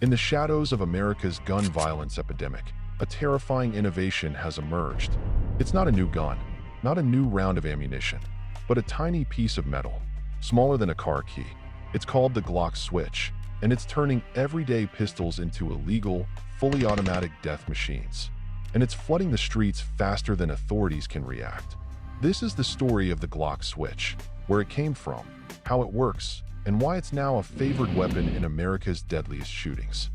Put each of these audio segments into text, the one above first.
In the shadows of America's gun violence epidemic, a terrifying innovation has emerged. It's not a new gun, not a new round of ammunition, but a tiny piece of metal, smaller than a car key. It's called the Glock switch, and it's turning everyday pistols into illegal, fully automatic death machines. And it's flooding the streets faster than authorities can react. This is the story of the Glock switch, where it came from, how it works, and why it's now a favored weapon in America's deadliest shootings.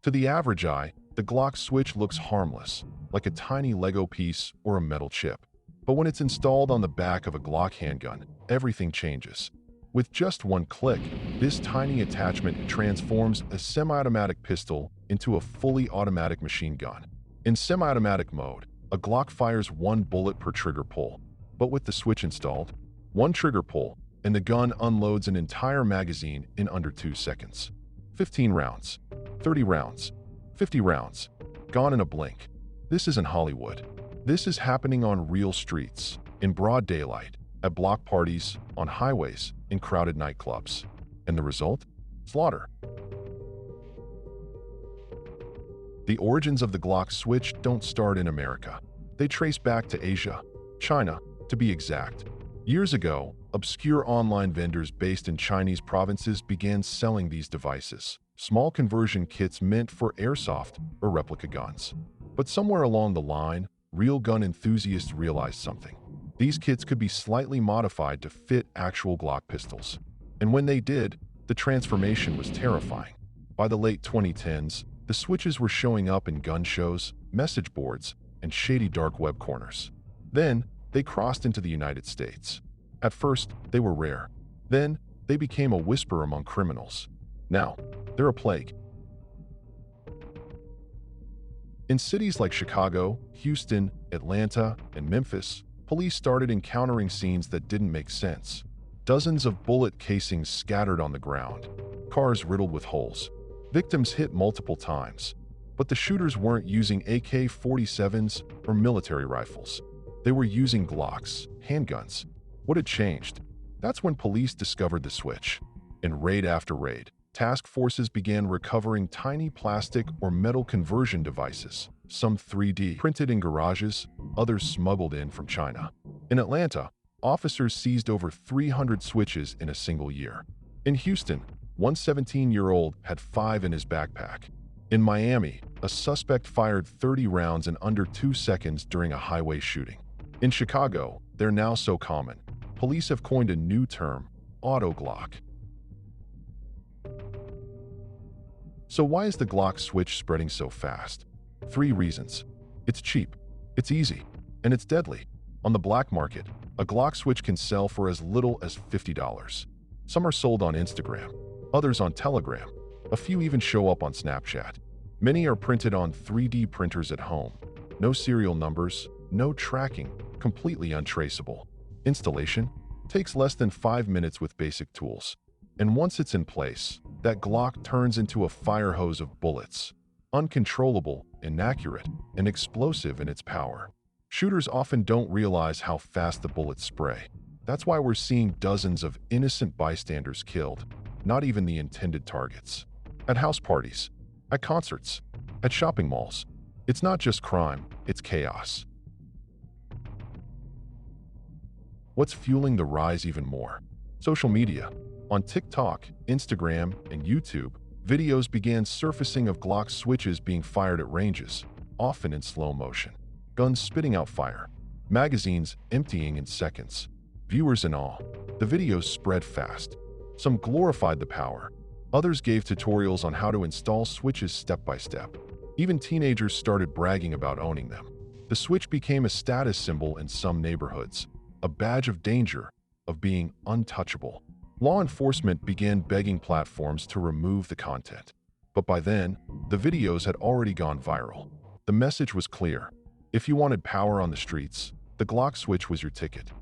To the average eye, the Glock switch looks harmless, like a tiny Lego piece or a metal chip. But when it's installed on the back of a Glock handgun, everything changes. With just one click, this tiny attachment transforms a semi-automatic pistol into a fully automatic machine gun. In semi-automatic mode, a Glock fires one bullet per trigger pull. But with the switch installed, one trigger pull, and the gun unloads an entire magazine in under 2 seconds. 15 rounds, 30 rounds, 50 rounds, gone in a blink. This isn't Hollywood. This is happening on real streets, in broad daylight, at block parties, on highways, in crowded nightclubs. And the result? Slaughter. The origins of the Glock switch don't start in America. They trace back to Asia, China, to be exact. Years ago, obscure online vendors based in Chinese provinces began selling these devices, small conversion kits meant for airsoft or replica guns. But somewhere along the line, real gun enthusiasts realized something. These kits could be slightly modified to fit actual Glock pistols. And when they did, the transformation was terrifying. By the late 2010s, the switches were showing up in gun shows, message boards, and shady dark web corners. Then, they crossed into the United States. At first, they were rare. Then, they became a whisper among criminals. Now, they're a plague. In cities like Chicago, Houston, Atlanta, and Memphis, police started encountering scenes that didn't make sense. Dozens of bullet casings scattered on the ground, cars riddled with holes. Victims hit multiple times, but the shooters weren't using AK-47s or military rifles. They were using Glocks, handguns. What had changed? That's when police discovered the switch. In raid after raid, task forces began recovering tiny plastic or metal conversion devices, some 3D printed in garages, others smuggled in from China. In Atlanta, officers seized over 300 switches in a single year. In Houston, one 17-year-old had 5 in his backpack. In Miami, a suspect fired 30 rounds in under 2 seconds during a highway shooting. In Chicago, they're now so common. Police have coined a new term, auto Glock. So why is the Glock switch spreading so fast? 3 reasons. It's cheap, it's easy, and it's deadly. On the black market, a Glock switch can sell for as little as $50. Some are sold on Instagram, others on Telegram. A few even show up on Snapchat. Many are printed on 3D printers at home. No serial numbers, no tracking, completely untraceable. Installation takes less than 5 minutes with basic tools. And once it's in place, that Glock turns into a fire hose of bullets. Uncontrollable, inaccurate, and explosive in its power. Shooters often don't realize how fast the bullets spray. That's why we're seeing dozens of innocent bystanders killed, not even the intended targets. At house parties, at concerts, at shopping malls. It's not just crime, it's chaos. What's fueling the rise even more? Social media. On TikTok, Instagram, and YouTube, videos began surfacing of Glock switches being fired at ranges, often in slow motion. Guns spitting out fire. Magazines emptying in seconds. Viewers in awe. The videos spread fast. Some glorified the power. Others gave tutorials on how to install switches step by step. Even teenagers started bragging about owning them. The switch became a status symbol in some neighborhoods, a badge of danger, of being untouchable. Law enforcement began begging platforms to remove the content. But by then, the videos had already gone viral. The message was clear. If you wanted power on the streets, the Glock switch was your ticket.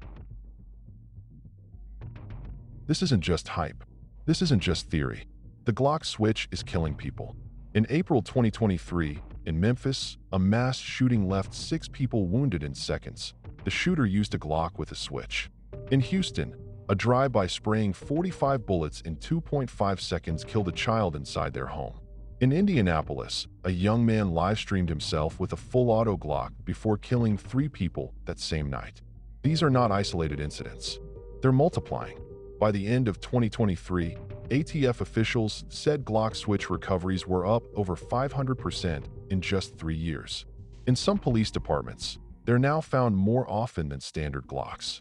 This isn't just hype. This isn't just theory. The Glock switch is killing people. In April 2023, in Memphis, a mass shooting left 6 people wounded in seconds. The shooter used a Glock with a switch. In Houston, A drive-by spraying 45 bullets in 2.5 seconds killed a child inside their home. In Indianapolis, a young man live-streamed himself with a full-auto Glock before killing 3 people that same night. These are not isolated incidents. They're multiplying. By the end of 2023, ATF officials said Glock switch recoveries were up over 500% in just 3 years. In some police departments, they're now found more often than standard Glocks.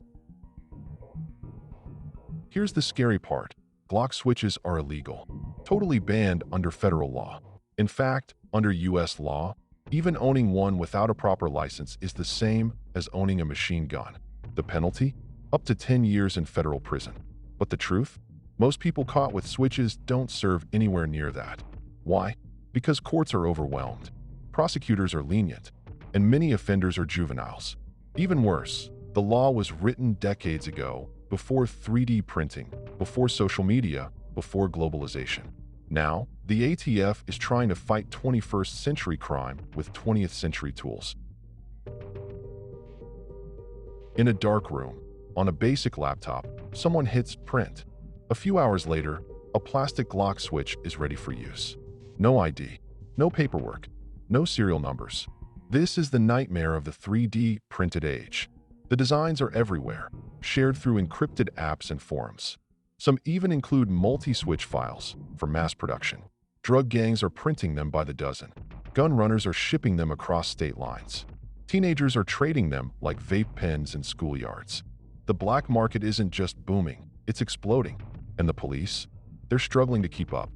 Here's the scary part. Glock switches are illegal, totally banned under federal law. In fact, under US law, even owning one without a proper license is the same as owning a machine gun. The penalty? Up to 10 years in federal prison. But the truth? Most people caught with switches don't serve anywhere near that. Why? Because courts are overwhelmed, prosecutors are lenient, and many offenders are juveniles. Even worse, the law was written decades ago, before 3D printing, before social media, before globalization. Now, the ATF is trying to fight 21st century crime with 20th century tools. In a dark room, on a basic laptop, someone hits print. A few hours later, a plastic Glock switch is ready for use. No ID, no paperwork, no serial numbers. This is the nightmare of the 3D printed age. The designs are everywhere, shared through encrypted apps and forums. Some even include multi-switch files for mass production. Drug gangs are printing them by the dozen. Gun runners are shipping them across state lines. Teenagers are trading them like vape pens in schoolyards. The black market isn't just booming, it's exploding. And the police? They're struggling to keep up.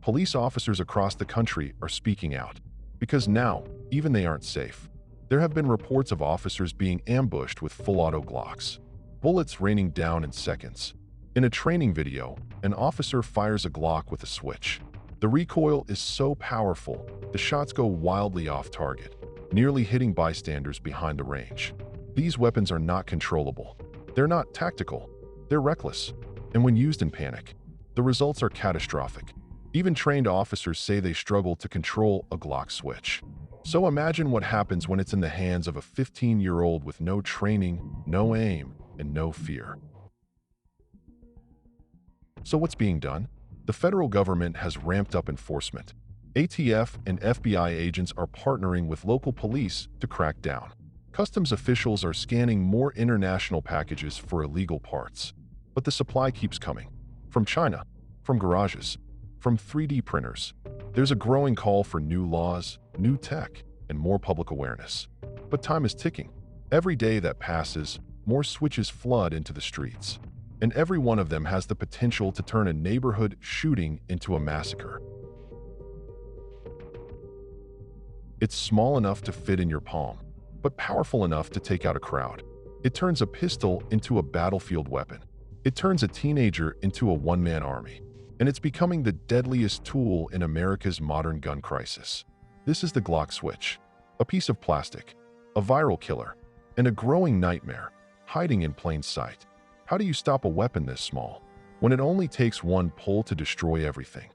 Police officers across the country are speaking out. Because now, even they aren't safe. There have been reports of officers being ambushed with full-auto Glocks. Bullets raining down in seconds. In a training video, an officer fires a Glock with a switch. The recoil is so powerful, the shots go wildly off target, nearly hitting bystanders behind the range. These weapons are not controllable. They're not tactical. They're reckless. And when used in panic, the results are catastrophic. Even trained officers say they struggle to control a Glock switch. So imagine what happens when it's in the hands of a 15-year-old with no training, no aim, and no fear. So what's being done? The federal government has ramped up enforcement. ATF and FBI agents are partnering with local police to crack down. Customs officials are scanning more international packages for illegal parts. But the supply keeps coming. From China, from garages, from 3D printers. There's a growing call for new laws, new tech, and more public awareness. But time is ticking. Every day that passes, more switches flood into the streets. And every one of them has the potential to turn a neighborhood shooting into a massacre. It's small enough to fit in your palm, but powerful enough to take out a crowd. It turns a pistol into a battlefield weapon. It turns a teenager into a one-man army. And it's becoming the deadliest tool in America's modern gun crisis. This is the Glock switch, a piece of plastic, a viral killer, and a growing nightmare, hiding in plain sight. How do you stop a weapon this small, when it only takes one pull to destroy everything?